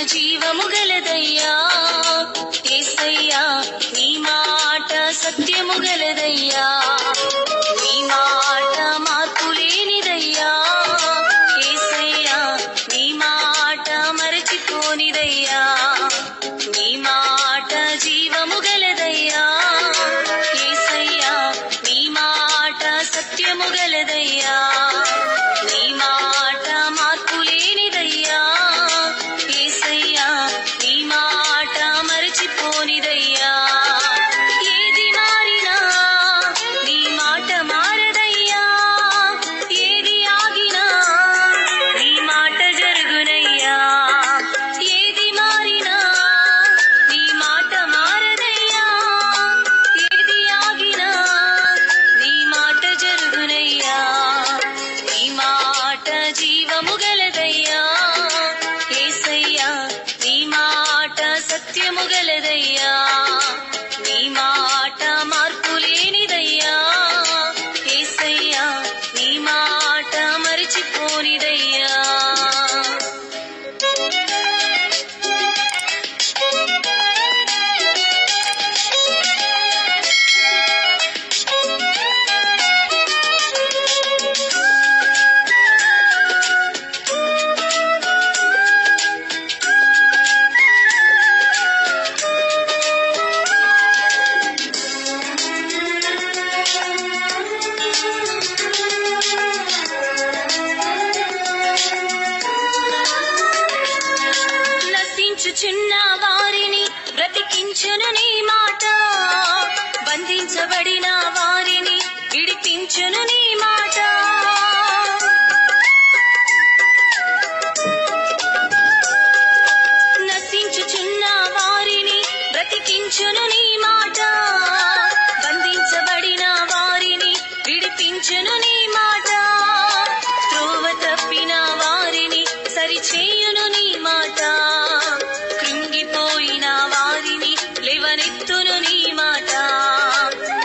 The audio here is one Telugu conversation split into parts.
జీవము గలదయ్యా యేసయ్యా నీ మాట సత్యము గలదయ్యా నీ మాట మార్పు లేనిదయ్యా యేసయ్యా నీ మాట మరచిపోనిదయ్యా నీ మాట జీవము గలదయ్యా యేసయ్యా నీ మాట సత్యము గలదయ్యా నీ మాట మార్పు లేనిదయ్యా యేసయ్యా నీ మాట మరచిపోనిదయ్యా ఏది మారినా నీ మాట మారదయ్యా ఏది ఆగినా నీ మాట జరుగునయ్యా ఏది మారినా నీ మాట మారదయ్యా ఏది ఆగినా నీ మాట జరుగునయ్యా నీ మాట జీవము గలదయ్యా యేసయ్యా నీ మాట సత్యము గలదయ్యా నీ మాట మార్పు లేనిదయ్యా యేసయ్యా నీ మాట మరిచిపోనిదయ్యా నశించుచున్న వారిని బ్రతికించును నీ మాట బంధించబడిన వారిని విడిపించును నీ మాట నశించుచున్న వారిని బ్రతికించును నీ మాట బంధించబడిన వారిని విడిపించును నీ మాట త్రోవ తప్పిన వారిని సరిచేయును నీ మాట కృంగిపోయిన వారిని లేవనెత్తును నీ మాట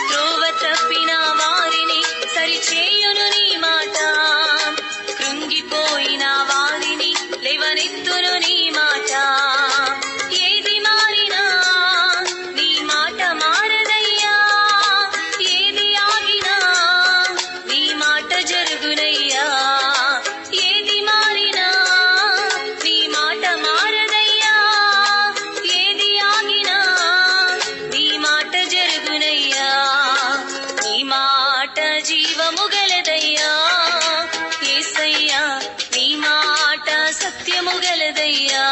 త్రోవ తప్పిన వారిని సరిచేయును నీ మాట కృంగిపోయిన వారిని లేవనెత్తును నీ మాట ఏది మారినా నీ మాట మారదయ్యా ఏది ఆగినా నీ మాట జరుగునయ్యా ఏది మారినా నీ మాట మారదయ్యా ఏది ఆగినా నీ మాట జరుగునయ్యా నీ మాట జీవము గలదయ్యా యేసయ్యా నీ మాట సత్యము గలదయ్యా